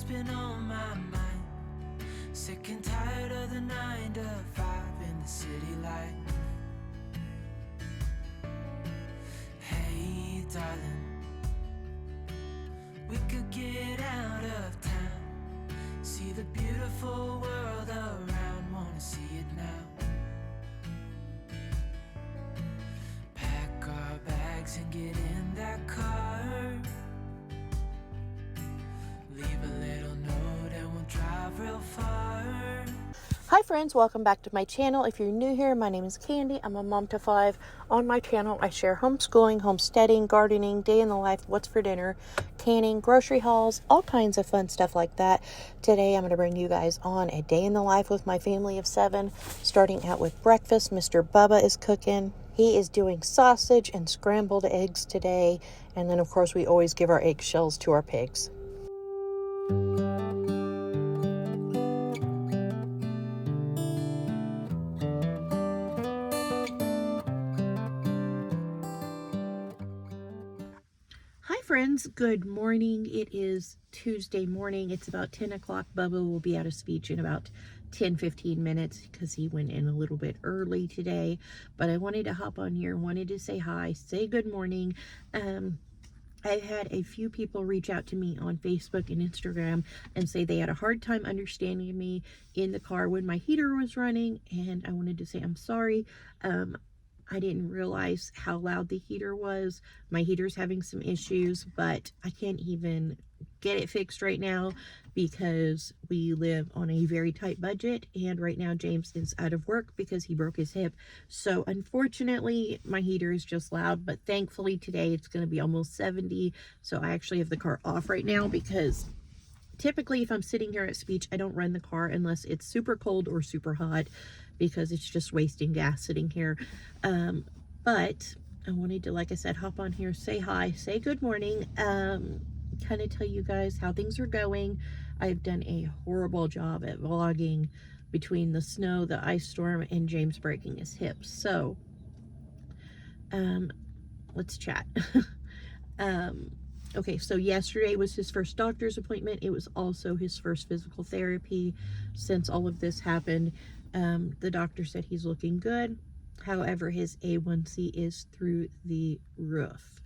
been on my mind. Sick and tired of the 9 to 5 in the city light. Hey darling, we could get out of town, see the beautiful world around, wanna see it now. Pack our bags and get in that car, leave a little note and we'll drive real far. Hi friends, welcome back to my channel. If you're new here, my name is Candy. I'm a mom to 5. On my channel, I share homeschooling, homesteading, gardening, day in the life, what's for dinner, canning, grocery hauls, all kinds of fun stuff like that. Today, I'm going to bring you guys on a day in the life with my family of 7, starting out with breakfast. Mr. Bubba is cooking. He is doing sausage and scrambled eggs today. And then, of course, we always give our eggshells to our pigs. Hi friends, good morning. It is Tuesday morning. It's about 10 o'clock. Bubba will be out of speech in about 10-15 minutes because he went in a little bit early today. But I wanted to hop on here, wanted to say hi, say good morning. I've had a few people reach out to me on Facebook and Instagram and say they had a hard time understanding me in the car when my heater was running, and I wanted to say I'm sorry. I didn't realize how loud the heater was. My heater's having some issues, but I can't even get it fixed right now because we live on a very tight budget, and right now James is out of work because he broke his hip. So unfortunately, my heater is just loud, but thankfully today it's going to be almost 70. So I actually have the car off right now because typically if I'm sitting here at speech, I don't run the car unless it's super cold or super hot because it's just wasting gas sitting here. But I wanted to, like I said, hop on here, say hi, say good morning, kind of tell you guys how things are going. I've done a horrible job at vlogging between the snow, the ice storm, and James breaking his hip. So, let's chat. Okay, so yesterday was his first doctor's appointment. It was also his first physical therapy since all of this happened. The doctor said he's looking good. However, his A1C is through the roof,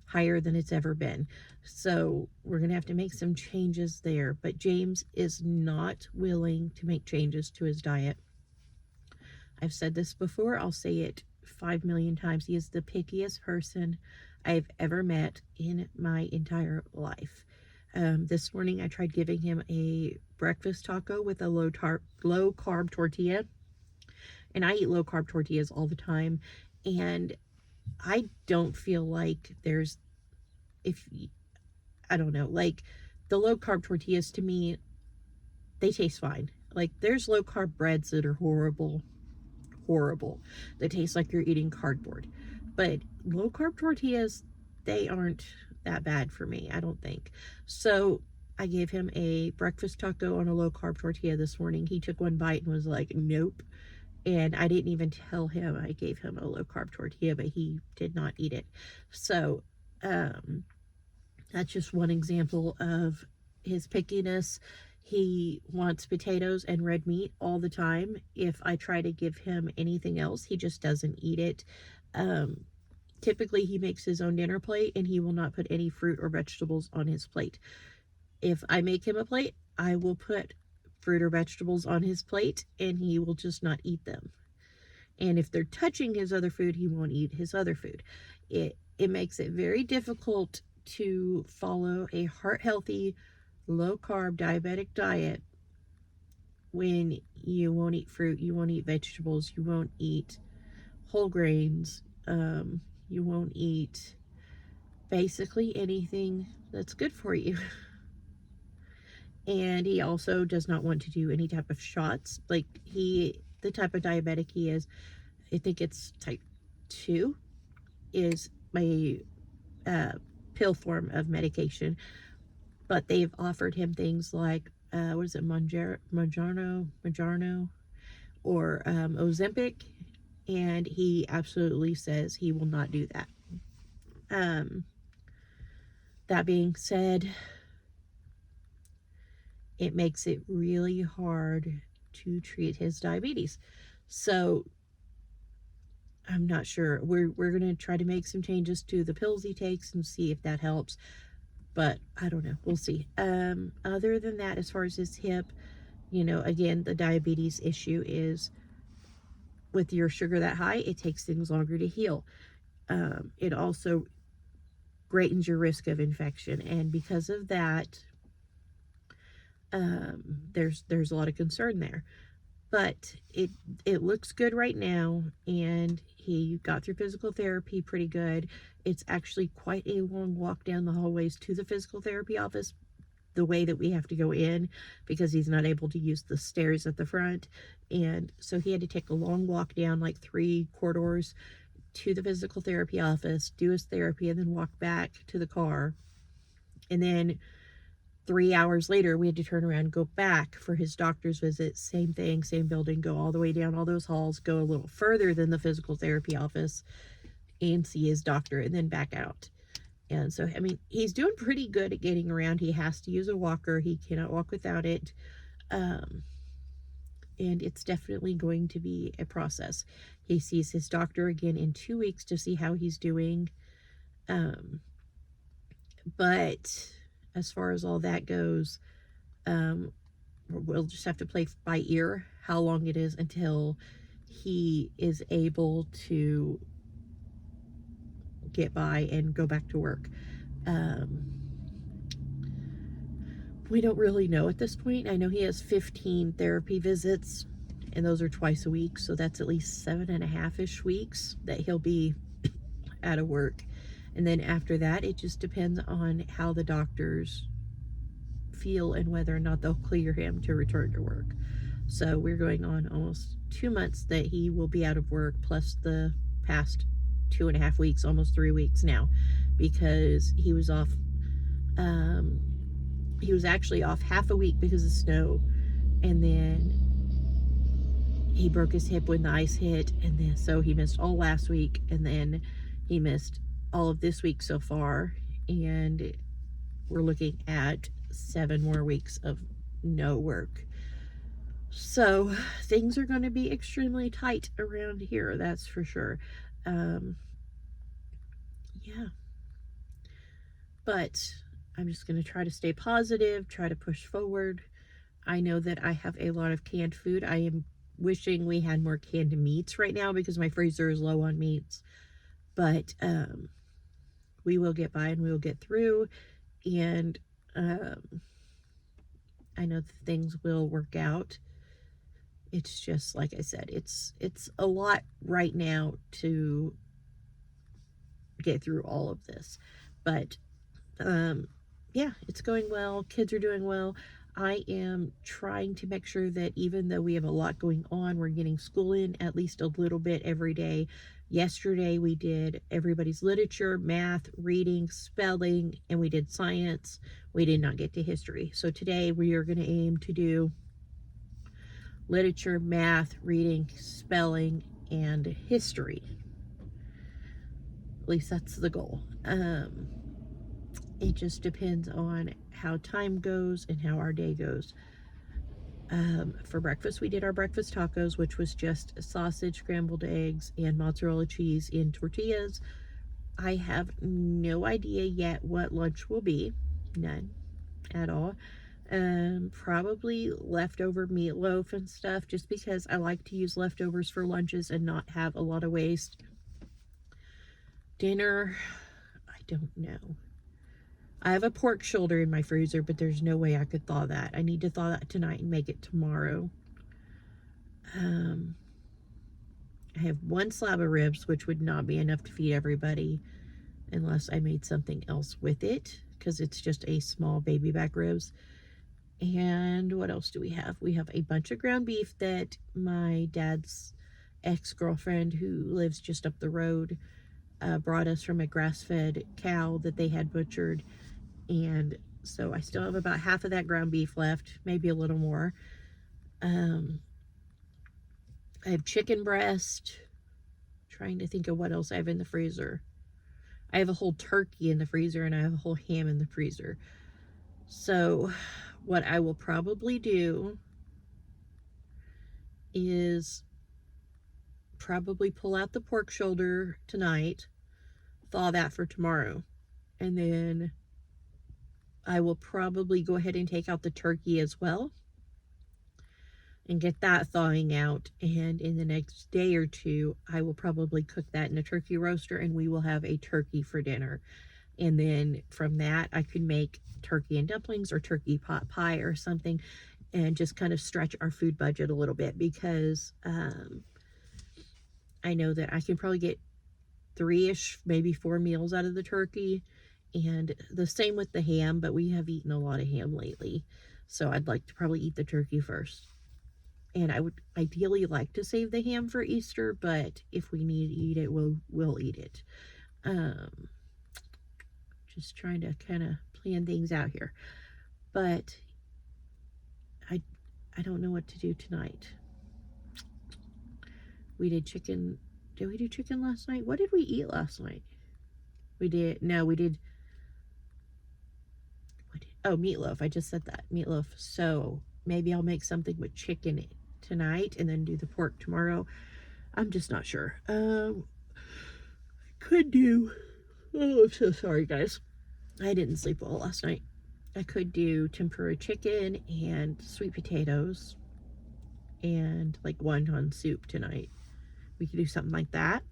higher than it's ever been. So we're going to have to make some changes there. But James is not willing to make changes to his diet. I've said this before. I'll say it 5 million times. He is the pickiest person I've ever met in my entire life. This morning I tried giving him a breakfast taco with a low carb tortilla, and I eat low carb tortillas all the time, and I don't feel like there's, I don't know, like the low carb tortillas to me, they taste fine. Like there's low carb breads that are horrible, that taste like you're eating cardboard, but low carb tortillas, they aren't that bad for me, I don't think. So I gave him a breakfast taco on a low carb tortilla this morning. He took one bite and was like, nope. And I didn't even tell him I gave him a low carb tortilla, but he did not eat it. So that's just one example of his pickiness. He wants potatoes and red meat all the time. If I try to give him anything else, he just doesn't eat it. Typically, he makes his own dinner plate, and he will not put any fruit or vegetables on his plate. If I make him a plate, I will put fruit or vegetables on his plate, and he will just not eat them. And if they're touching his other food, he won't eat his other food. It makes it very difficult to follow a heart-healthy, low-carb, diabetic diet when you won't eat fruit, you won't eat vegetables, you won't eat whole grains, you won't eat basically anything that's good for you. And he also does not want to do any type of shots. Like the type of diabetic he is, I think it's type 2, is a pill form of medication. But they've offered him things like, what is it, Mounjaro, or Ozempic, and he absolutely says he will not do that. That being said, it makes it really hard to treat his diabetes. So I'm not sure. We're going to try to make some changes to the pills he takes and see if that helps. But I don't know. We'll see. Other than that, as far as his hip, again, the diabetes issue is with your sugar that high, it takes things longer to heal. It also greatens your risk of infection, and because of that, there's a lot of concern there. But it looks good right now, and he got through physical therapy pretty good. It's actually quite a long walk down the hallways to the physical therapy office, the way that we have to go in, because he's not able to use the stairs at the front. And so he had to take a long walk down like 3 corridors to the physical therapy office, do his therapy, and then walk back to the car. And then 3 hours later, we had to turn around and go back for his doctor's visit. Same thing, same building, go all the way down all those halls, go a little further than the physical therapy office and see his doctor, and then back out. And so, I mean, he's doing pretty good at getting around. He has to use a walker. He cannot walk without it. And it's definitely going to be a process. He sees his doctor again in 2 weeks to see how he's doing. But as far as all that goes, we'll just have to play by ear how long it is until he is able to get by and go back to work. We don't really know at this point. I know he has 15 therapy visits, and those are twice a week, so that's at least 7.5-ish weeks that he'll be out of work. And then after that, it just depends on how the doctors feel and whether or not they'll clear him to return to work. So we're going on almost 2 months that he will be out of work, plus the past 2.5 weeks, almost 3 weeks now, because he was off. He was actually off half a week because of snow, and then he broke his hip when the ice hit, and then so he missed all last week, and then he missed all of this week so far, and we're looking at 7 more weeks of no work. So things are going to be extremely tight around here, that's for sure. Yeah, but I'm just going to try to stay positive, try to push forward. I know that I have a lot of canned food. I am wishing we had more canned meats right now because my freezer is low on meats. But we will get by and we will get through. And I know that things will work out. It's just, like I said, it's a lot right now to get through all of this. But yeah, it's going well. Kids are doing well. I am trying to make sure that even though we have a lot going on, we're getting school in at least a little bit every day. Yesterday we did everybody's literature, math, reading, spelling, and we did science. We did not get to history. So today we are going to aim to do literature, math, reading, spelling, and history. At least that's the goal. It just depends on how time goes and how our day goes. For breakfast, we did our breakfast tacos, which was just sausage, scrambled eggs, and mozzarella cheese in tortillas. I have no idea yet what lunch will be. None at all. Probably leftover meatloaf and stuff, just because I like to use leftovers for lunches and not have a lot of waste. Dinner, I don't know. I have a pork shoulder in my freezer, but there's no way I could thaw that. I need to thaw that tonight and make it tomorrow. I have 1 slab of ribs, which would not be enough to feed everybody unless I made something else with it, because it's just a small baby back ribs. And what else do we have? We have a bunch of ground beef that my dad's ex-girlfriend, who lives just up the road, brought us from a grass-fed cow that they had butchered. And so I still have about half of that ground beef left, maybe a little more. I have chicken breast. Trying to think of what else I have in the freezer. I have a whole turkey in the freezer, and I have a whole ham in the freezer. So what I will probably do is probably pull out the pork shoulder tonight, thaw that for tomorrow, and then I will probably go ahead and take out the turkey as well and get that thawing out, and in the next day or two I will probably cook that in a turkey roaster and we will have a turkey for dinner. And then from that I could make turkey and dumplings or turkey pot pie or something, and just kind of stretch our food budget a little bit, because I know that I can probably get 3-ish, maybe 4 meals out of the turkey. And the same with the ham, but we have eaten a lot of ham lately, so I'd like to probably eat the turkey first. And I would ideally like to save the ham for Easter, but if we need to eat it, we'll eat it. Just trying to kind of plan things out here. But I don't know what to do tonight. We did chicken. Did we do chicken last night? What did we eat last night? We did oh, meatloaf. I just said that. Meatloaf. So maybe I'll make something with chicken tonight and then do the pork tomorrow. I'm just not sure. Could do, oh, I'm so sorry guys, I didn't sleep well last night. I could do tempura chicken and sweet potatoes and like wonton soup tonight. We could do something like that.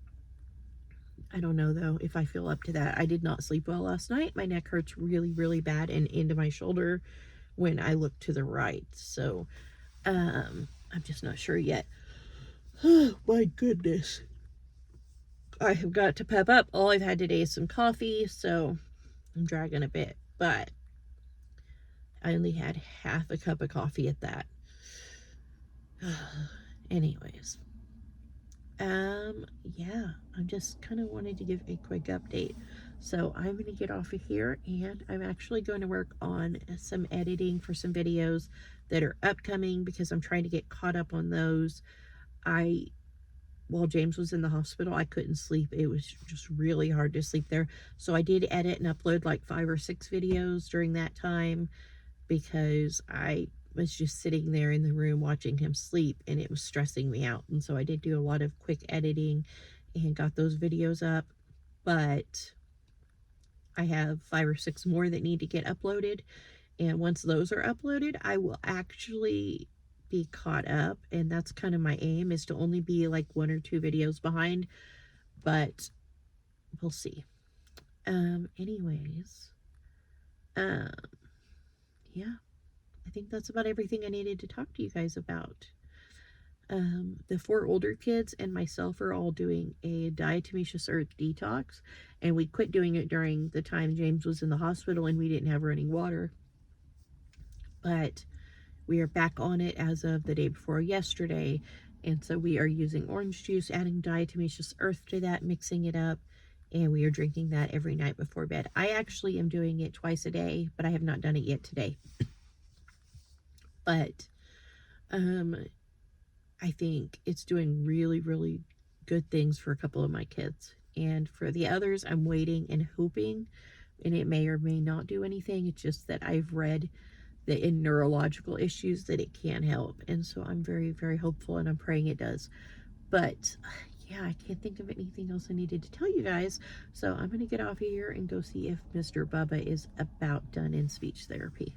I don't know though if I feel up to that. I did not sleep well last night. My neck hurts really, really bad and into my shoulder when I look to the right. So I'm just not sure yet. Oh my goodness. I have got to pep up. All I've had today is some coffee, so I'm dragging a bit, but I only had half a cup of coffee at that. Anyways. Yeah, I'm just kind of wanted to give a quick update. So I'm going to get off of here, and I'm actually going to work on some editing for some videos that are upcoming, because I'm trying to get caught up on those. While James was in the hospital, I couldn't sleep. It was just really hard to sleep there. So I did edit and upload like 5 or 6 videos during that time, because I was just sitting there in the room watching him sleep and it was stressing me out. And so I did do a lot of quick editing and got those videos up, but I have 5 or 6 more that need to get uploaded. And once those are uploaded, I will actually be caught up, and that's kind of my aim, is to only be like 1 or 2 videos behind, but we'll see. Anyways, yeah, I think that's about everything I needed to talk to you guys about. The 4 older kids and myself are all doing a diatomaceous earth detox, and we quit doing it during the time James was in the hospital and we didn't have running water, but we are back on it as of the day before yesterday. And so we are using orange juice, adding diatomaceous earth to that, mixing it up, and we are drinking that every night before bed. I actually am doing it twice a day, but I have not done it yet today. But I think it's doing really, really good things for a couple of my kids. And for the others, I'm waiting and hoping, and it may or may not do anything. It's just that I've read that in neurological issues that it can help. And so I'm very, very hopeful, and I'm praying it does. But yeah, I can't think of anything else I needed to tell you guys. So I'm going to get off of here and go see if Mr. Bubba is about done in speech therapy.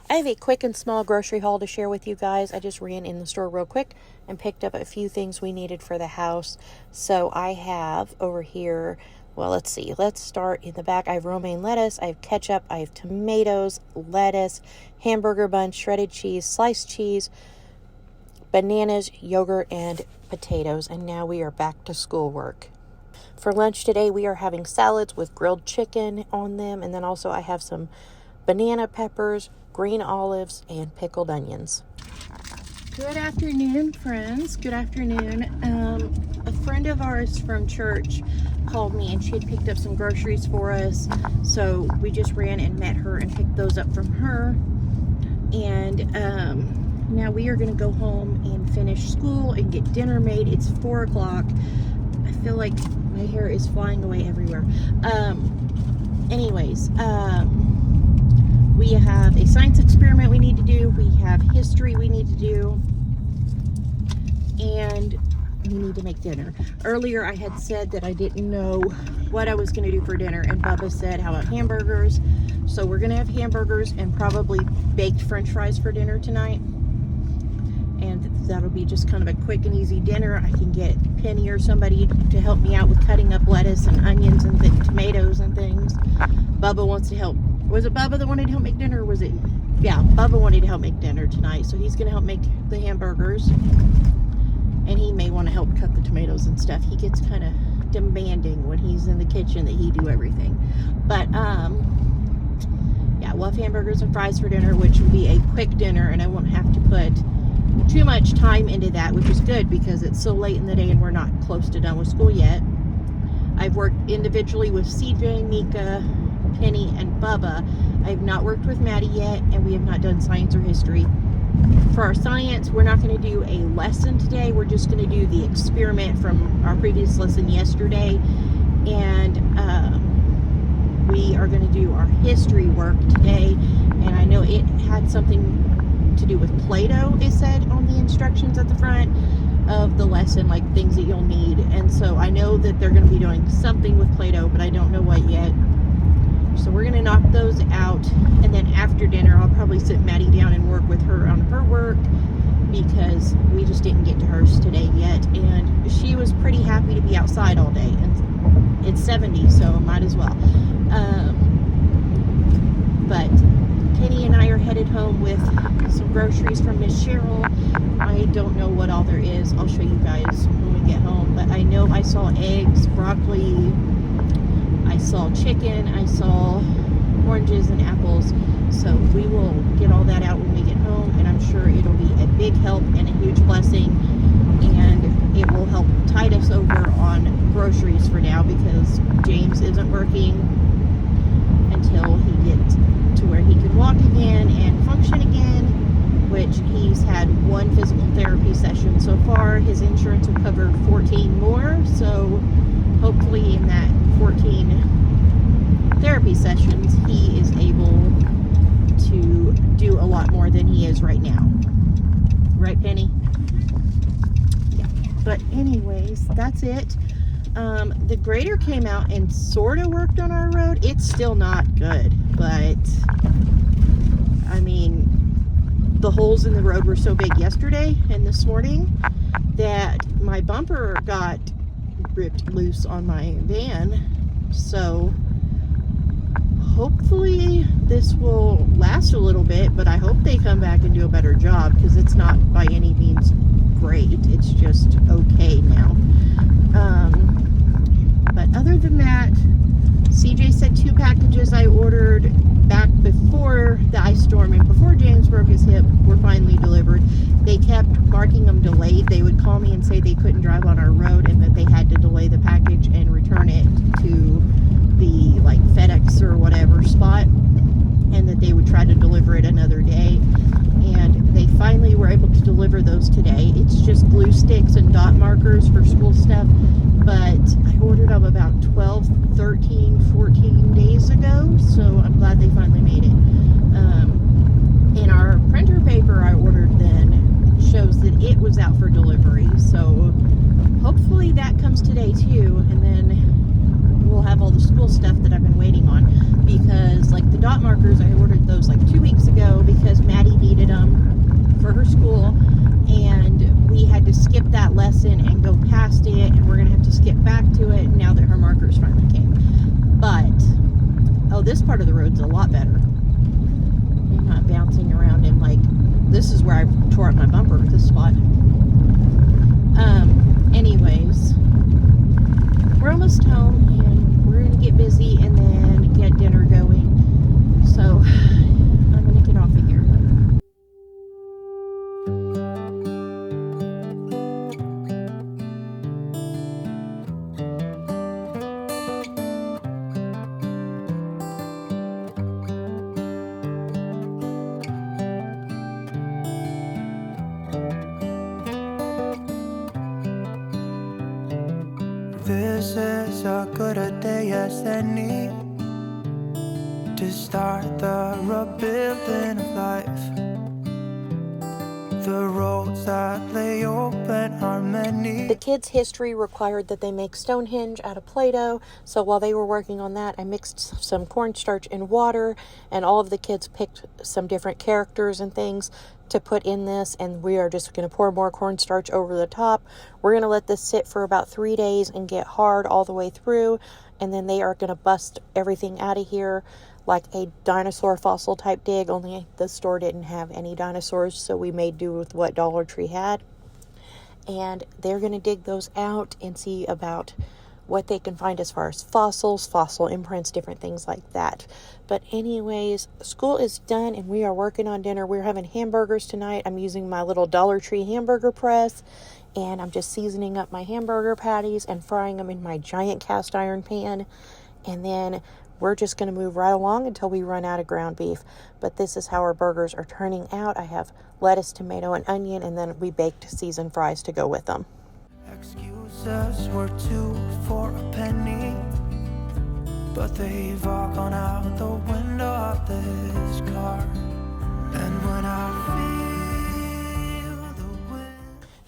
I have a quick and small grocery haul to share with you guys. I just ran in the store real quick and picked up a few things we needed for the house. So I have over here, well, let's see. Let's start in the back. I have romaine lettuce, I have ketchup, I have tomatoes, lettuce, hamburger bun, shredded cheese, sliced cheese, bananas, yogurt, and potatoes. And now we are back to schoolwork. For lunch today, we are having salads with grilled chicken on them. And then also I have some banana peppers, green olives, and pickled onions. Good afternoon, friends. Good afternoon. A friend of ours from church called me, and she had picked up some groceries for us. So we just ran and met her and picked those up from her. And now we are going to go home and finish school and get dinner made. It's 4 o'clock. I feel like my hair is flying away everywhere. Anyways, we We have a science experiment we need to do. We have history we need to do. And we need to make dinner. Earlier I had said that I didn't know what I was going to do for dinner, and Bubba said, how about hamburgers? So we're going to have hamburgers and probably baked french fries for dinner tonight. And that'll be just kind of a quick and easy dinner. I can get Penny or somebody to help me out with cutting up lettuce and onions and tomatoes and things. Bubba wants to help. Was it Bubba that wanted to help make dinner, or was it? Yeah, Bubba wanted to help make dinner tonight, so he's going to help make the hamburgers. And he may want to help cut the tomatoes and stuff. He gets kind of demanding when he's in the kitchen that he do everything. But, yeah, we'll have hamburgers and fries for dinner, which will be a quick dinner, and I won't have to put too much time into that, which is good because it's so late in the day and we're not close to done with school yet. I've worked individually with CJ, Mika, Penny, and Bubba. I have not worked with Maddie yet, and we have not done science or history. For our science, we're not going to do a lesson today. We're just going to do the experiment from our previous lesson yesterday. And we are going to do our history work today. And I know it had something to do with Play-Doh, it said on the instructions at the front of the lesson, like things that you'll need. And so I know that they're going to be doing something with Play-Doh, but I don't know what yet. So we're going to knock those out, and then after dinner I'll probably sit Maddie down and work with her on her work, because we just didn't get to hers today yet, and she was pretty happy to be outside all day, and it's 70, so might as well. But Penny and I are headed home with some groceries from Miss Cheryl. I don't know what all there is. I'll show you guys when we get home, but I know I saw eggs, broccoli, I saw chicken, I saw oranges and apples, so we will get all that out when we get home, and I'm sure it'll be a big help and a huge blessing, and it will help tide us over on groceries for now, because James isn't working until he gets to where he can walk again and function again, which he's had one physical therapy session so far. His insurance will cover 14 more, so hopefully in that 14 therapy sessions he is able to do a lot more than he is right now. Right, Penny? Yeah. But anyways, that's it. The grader came out and sort of worked on our road. It's still not good, but I mean, the holes in the road were so big yesterday and this morning that my bumper got ripped loose on my van. So hopefully this will last a little bit, but I hope they come back and do a better job, because it's not by any means great. It's just okay now. But other than that, CJ said 2 packages I ordered back before the ice storm and before James broke his hip were finally delivered. They kept marking them delayed. They would call me and say they couldn't drive on our road and that they had to delay the package and return it to the like FedEx or whatever spot, and that they would try to deliver it another day. And they finally were able to deliver those today. It's just glue sticks and dot markers for school stuff, but I ordered them about 12, 13, 14 days ago, so I'm glad they finally made it. And our printer paper I ordered then shows that it was out for delivery, so hopefully that comes today too, and then we'll have all the school stuff that I've been waiting on, because like the dot markers, I ordered those like 2 weeks ago because Maddie needed them for her school, and we had to skip that lesson and go past it, and we're gonna have to skip back to it now that her markers finally came. But oh, this part of the road's a lot better. You're not bouncing around in like, this is where I tore up my bumper at this spot. Anyways, we're almost home and we're gonna get busy and then get dinner going. So I'm gonna get off of here. This is as good a day as any. to start the rebuilding of life. The roads that lay open are many. The kids' history required that they make Stonehenge out of Play-Doh, so while they were working on that, I mixed some cornstarch and water, and all of the kids picked some different characters and things to put in this, and we are just going to pour more cornstarch over the top. We're going to let this sit for about 3 days and get hard all the way through, and then they are going to bust everything out of here like a dinosaur fossil type dig, only the store didn't have any dinosaurs, so we made do with what Dollar Tree had. And they're going to dig those out and see about what they can find as far as fossils, fossil imprints, different things like that. But anyways, school is done and we are working on dinner. We're having hamburgers tonight. I'm using my little Dollar Tree hamburger press, and I'm just seasoning up my hamburger patties and frying them in my giant cast iron pan. And then we're just going to move right along until we run out of ground beef. But this is how our burgers are turning out. I have lettuce, tomato, and onion, and then we baked seasoned fries to go with them. Excuses were 2 for a penny, but they've all gone out the window of this car. And when I feel the wind.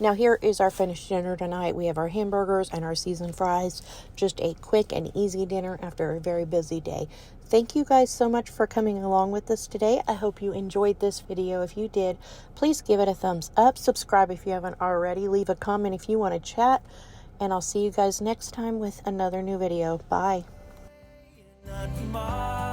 Now here is our finished dinner tonight. We have our hamburgers and our seasoned fries. Just a quick and easy dinner after a very busy day. Thank you guys so much for coming along with us today. I hope you enjoyed this video. If you did, please give it a thumbs up. Subscribe if you haven't already. Leave a comment if you want to chat. And I'll see you guys next time with another new video. Bye. Not mine.